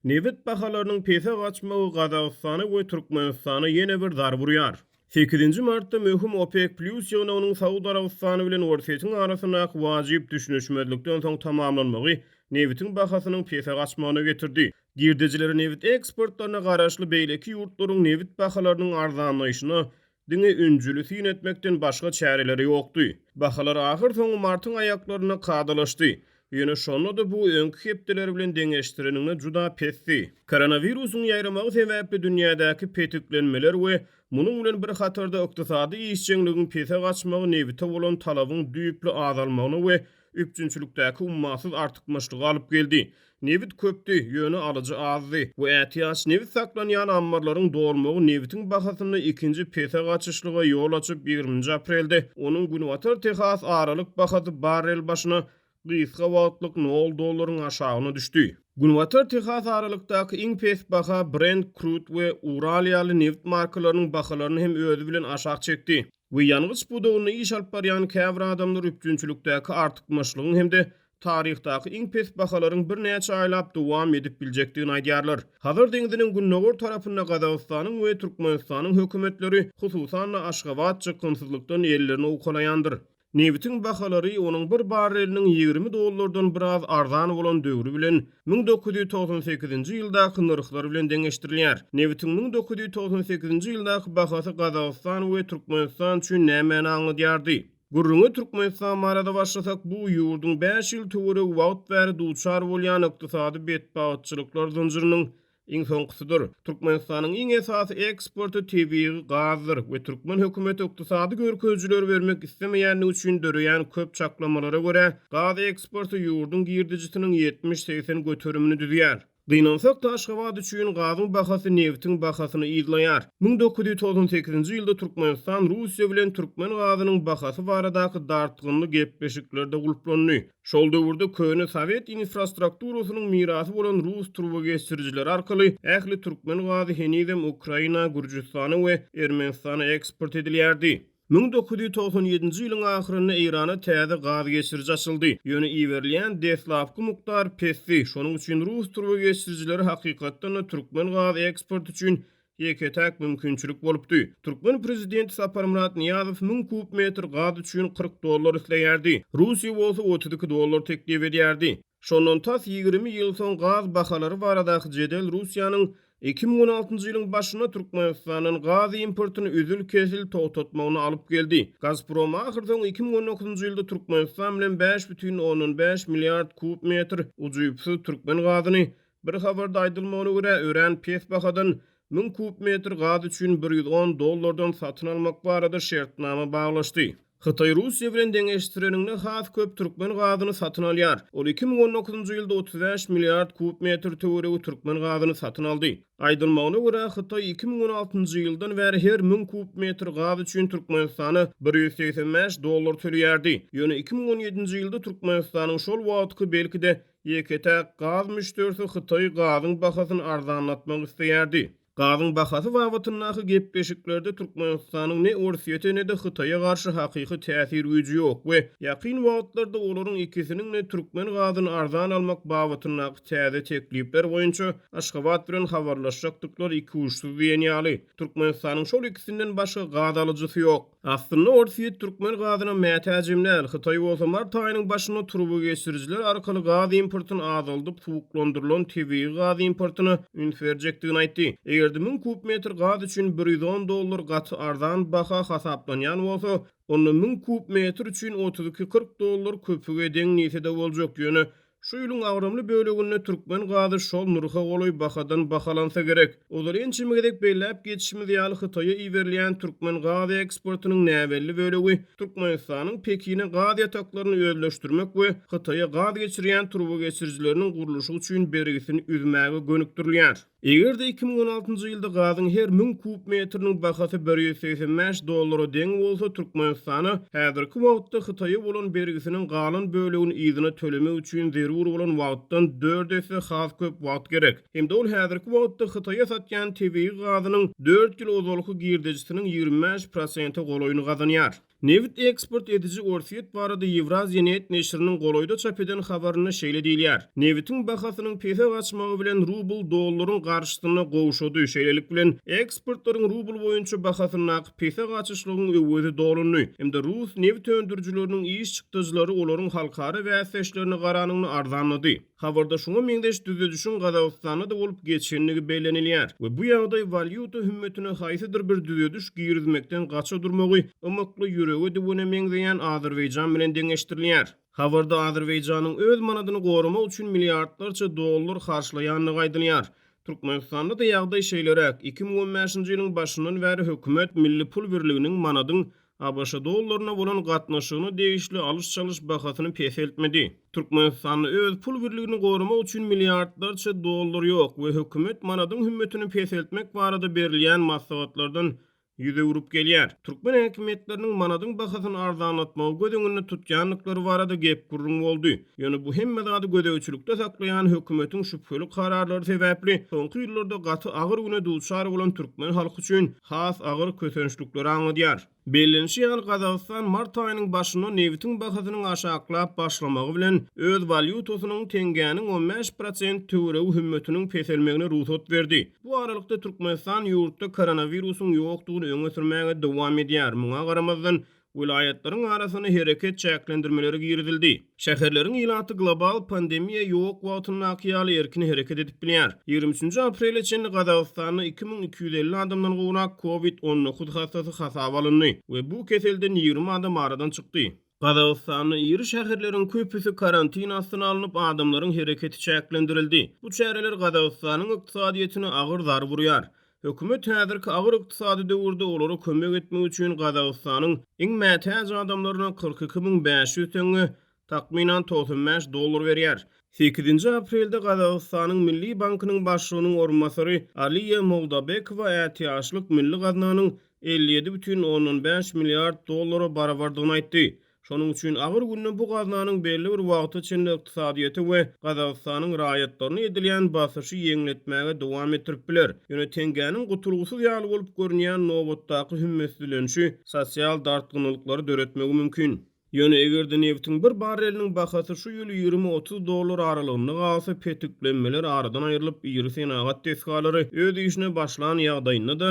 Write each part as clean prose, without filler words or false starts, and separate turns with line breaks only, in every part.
Newit bahalarynyň pese gaçmagy Gazagystany we Türkmenistany ýene bir dar burýar. 8 martda möhüm OPEC Plus ýöne Saudi Arabistany bilen Orsiýetiň arasyna wajyp düşünüşmezlikden soň tamamlanmagy Newitin bahasynyň pese gaçmagyna getirdi. Girdejiler Newit eksportlaryna garaşly beýleki ýurtlaryň Newit bahalarynyň arzanlaýyşyna diňe öncülük etmekden başga çäreleri ýokdy. Bahalar ahir soňy martyň aýaklaryna kadalaşdy. Ýöne şonda da bu öňkü hepdeler bilen deňeşdirenine juda pesdi. Koronawirusyň ýaýramagy sebäpli dünýädäki petiklenmeler we munyň bilen bir hatarda ykdysady işçiňligiň pese gaçmagy Newite bolan talabyň düýpli azalmagyny we üpçünçülükdäki ummasyz artykmaşlygy alyp geldi. Newit köpdi, ýöne alyjy azdy. Bu ätiýaç Newit saklanýan ambarlaryň dolmagy Newitiň bahasyny ikinji pese gaçyşlyga ýol açyp 20 aprelde onuň Günwatar Texas aralyk bahasy barrel başyna gysga wagtlyk $0 aşagyna düşdi. Günwatar Texas aralykdaky iň pes baha Brent crude we Uraliýaly neft markalarynyň bahalaryny hem özü bilen aşağı çekdi. Bu ýalňyz budagyny iş alyp barýan käbir adamlar üpçünçülükdäki artykmaşlygyň hem de tarihdaky iň pes bahalaryň bir näçe aýlap dowam edip biljekdigini aýdýarlar. Hazır deňdiniň günnäwür tarapynda Gazagystanyň we Türkmenistanyň hökümetleri hususan Aşgabat çykymsızlykdan ellerini ukalaýandyr. Newitiň bahalary onuň bir barreliniň $20 biraz arzan bolan döwrü bilen 1998-nji ýyldaky narhlar bilen deňeşdirilýär. Newitiň 1998-nji ýyldaky bahasy Gazagystan we Türkmenistan üçin näme aňladýardy? Gurrungy Türkmenistan marada başlasak bu ýurduň 5 ýyl töwere wagt bäri duçar bolýan ykdysady betbagatçylyklar zynjyrynyň iň soňkusydyr. Türkmenistanyň iň esasy eksporty tebii gazdyr we Türkmen hökümeti ykdysady görkezjiler bermek istemeýänligi üçin döreýän köp çaklamalara görä gaz eksporty ýurduň girdijisiniň 70-80 göterümini düzýär. Dynansak Aşgabat üçin gazyň bahasy Newitiň bahasyny ýylaýar. 1998-nji ýylda Türkmenistan Russiýa bilen türkmen gazynyň bahasy baradaky dartgynly gepleşiklerde gulplandy. Şol döwürde köne Sowet infrastrukturasynyň mirasy bolan Rus turba geçirjiler arkaly ähli türkmen gazy henizem Ukraina, Gürjistana we Ermenistana eksport edilýärdi. 1997-nji ýylyň ahyryna Irana täze gaz geçirji açyldy. Ýöne iwerilýän deslapky mukdar pesdi. Şonuň üçin Rus turba geçirjileri hakykatdan türkmen gaz eksport üçin ýeketäk mümkinçilik bolupdy. Türkmen prezidenti Saparmurat Niýazow 1000 kub metr gaz üçin $40 isleýärdi. Russiýa bolsa $32 teklip edýärdi. Şondan tas 20 ýyl soň gaz bahalary baradaky jedel Russiýanyň 2016-njy ýylyň başyna Türkmenistanyň gaz importyny üzül-kesil toğtatmagyny alyp geldi. Gazprom ahyrdan 2019-njy ýylda Türkmenistan bilen 5,5 milliard kub metr ujuýpsy türkmen gazyny bir habarda aýdylmagyna görä ören pes bahadan 1000 kub metr gaz üçin $110 satyn almak barada şertnama baglaşdy. Hytaý Russiýa bilen deňeşdirenine has köp türkmen gazyny satyn alýar. Ol 2019-njy ýylda 35 milliard kub metr töweregi türkmen gazyny satyn aldy. Aýdylmagyna görä Hytaý 2016-njy ýyldan bäri her 1000 kub metr gaz üçin Türkmenistana $185 төлýärdi. Ýöne 2017-nji ýylda Türkmenistanyň şol wagtky belkide ýeketäk gaz müşterisi Hytaý gazyň bahasyny arzanlatmak isleýärdi. Gazyň bahasy wagtynaky gepleşiklerde Türkmenistanyň ne Orsiýete ne de Hytaýa garşy hakyky täsir güýji ýok we ýakyn wagtlarda olaryň ikisiniň ne türkmen gazyny arzan almak babatynaky täze teklipler boýunça Aşgabat bilen habarlaşjakdyklar iki uçsuz ýenýaly. Türkmenistanyň şol ikisinden başga gaz alyjysy ýok. Aslynda Orsiýet türkmen gazyna mätäjimler Hytaý bolsa mart aýynyň başyna turba geçirjiler arkaly gaz importyny azaldyp suwuklandyrylan tebii gaz importyny ünferjekdigini aýtdy. Eger 1000 kub metr gaz üçin $110 gaty arzan baha hasaplanýan bolsa, onu 1000 kub metr üçin $32-40 köpüge deň niýetde boljak ýöne şu ýylyň agramly böleginde türkmen gazy şol nurha goloý bahadan bahalansa gerek. Olar ençimegedek beýläp geçişimiz ýaly Hytaýa iwerilýän türkmen gazy eksportynyň näwelli bölegi Türkmenistanyň Pekine gaz ýataklaryny özleşdirmek we Hytaýa gaz geçirýän turba geçirjileriniň guruluşy üçin bergisini üzmäge gönükdirilýär. Eger de 2016-njy ýylda gazyň her 1000 kub metriniň bahasy $185 deň bolsa, Türkmenistany häzirki wagtda Hytaýa bolan bergisiniň galan bölegini ýygyna tölemek üçin zerur bolan wagtdan 4 есе has köp wagt gerek. Hemde ol häzirki wagtda Hytaýa satýan tebii gazynyň 4 ýyl ozalky girdejisiniň 25% goloýuny gazanýar. Nevit eksport edici Orfiyet barada Евразия Net neşrinin goloyda çap eden habaryna şeýle diýilýär. Newitin bahasynyň pese gaçmagy bilen rubl dollaryň garşysyna gowuşady. Şeýlelik bilen eksportlaryň rubl boýunça bahasyny pese gaçyşlygyň öwredi dolany. Hemde Rus newit öndürjüleriniň iş çykdyjylary olaryň halkara wäsleşlerini garanyny arzanlady. Habarda şuňa meňdeş düzedişiň Gazagystanda da bolup geçenligi beýlenilýär. We bu ýagdaý valyuta hümmetine haýsydyr bir düzediş girizmekden gaça durmagy ömekli ýüregi dibine meňzeýän Azerbaýjan bilen deňeşdirilýär. Habarda Azerbaýjanyň öz manadyny gorumak üçin milliardlarça dollar harçlaýanlygy aýdylýar. Türkmenistanda da ýagdaý şeýlerek 2015-nji ýylyň başyndan bäri hökümet milli pul birliginiň manadyň ABŞ dollaryna bolan gatnaşygyny degişli alış-çalış bahasyny peseltmedi. Türkmenistan öz pul birligini gorumak üçin milliardlarça dollar ýok we hökümet manadyň hümmetini peseltmek barada berilýän maslahatlardan yüze vurup gelýär. Türkmen häkimetleriniň manadyň bahasyny arzanlatmagy gödeňini tutýanlyklary barada gep gurrun boldy. Ýöne bu hemme zady gödegçilikde saklaýan hökümetiň şüpheli kararlary sebäpli soňky ýyllarda gaty agyr güne duçar bolan türkmen halky üçin has agyr kötençlikleri aňladýar. Bellenşi ýaly Gazagystan mart aýynyň başynda newitiň bahasynyň aşaklap başlamagy bilen öz valyutasynyň tengäniň 15% töweregi hümmetiniň peselmegine ruhsat berdi. Bu aralykda Türkmenistan ýurtda koronawirusyň ýokdugyny öňe sürmäge dowam edýär. Muňa garamazdan vilayetlaryň arasyna hereket çäklendirmeleri giridildi. Şäherleriň ýylaty global pandemiýa ýok wagtyna ýaly erkin hereket edip bilýär. 23 aprel üçin Gazagystanyň 2250 adamdan gowrak COVID-19 hastasy hasaba alyndy we bu keselden 20 adam aradan çykdy. Gazagystanyň ýeri şäherleriň köpüsi karantina astyna alınıp adamlaryň hereketi çäklendirildi. Bu çäreler Gazagystanyň ykdysadyýetyne agyr zar burýar. Hökümet häzirki agyr ykdysady döwürde olary kömek etmek üçin Gazagystanyň iň mätäz adamlaryna 42500 tenge takminan $95 berýär. 8 aprelde Gazagystanyň Milli Bankynyň başlygynyň orunmasary Aliýa Moldabekowa ätiýaşlyk milli gaznanyň 57,5 milliard dollara barabardygyny aýtdy. Şonuň üçin agyr günde bu gaznanyň belli bir wagt içinde ykdysadyýety we Gazagystanyň raýatlaryna edilýän basyşy ýeňletmäge dowam etdirip biler. Ýöne tengäniň gutulgusy ýaly bolup görünýän nowatdaky hümmetlenşi sosial dartgynlykları döretmegi mümkin. Ýöne egerde newitiň bir barreliniň bahasy şu ýyly $20-30 aralygyny galsa petiklenmeler aradan aýrylyp ýyry senagat tesgalary öz işine başlan ýagdaýynda da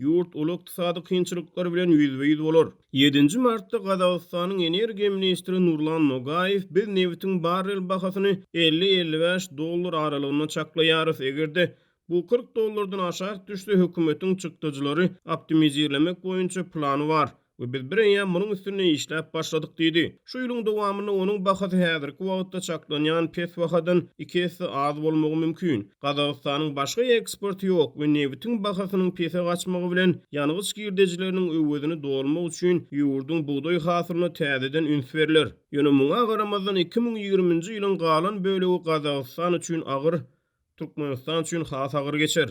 ýurt uly ykdysady kynçylyklar bilen ýüzbe-ýüz bolar. 7 martda Gazagystanyň energiýa ministri Nurlan Nogaýew biz newitiň barrel bahasyny $50-55 aralygyna çaklaýarys. Egerde bu $40 aşağı düşse hökümetiň çykdyjylary optimizirlemek boýunça plany bar. We biz bireýän munyň üstüne işläp başladyk diýdi. Şu ýylyň dowamyny onuň bahasy häzirki wagtda çaklanýan pes bahadan 2 hesse az bolmagy mümkin. Gazagystanyň başga eksporty ýok we newitiň bahasynyň pese gaçmagy bilen ýanygyç girdejileriniň öwredini dolmak üçin ýurduň buğday hasylyna täzeden üns beriler. Ýöne muňa garamazdan 2020-nji ýylyň galan bölegi Gazagystan üçin agyr, Türkmenistan üçin has agyr geçer.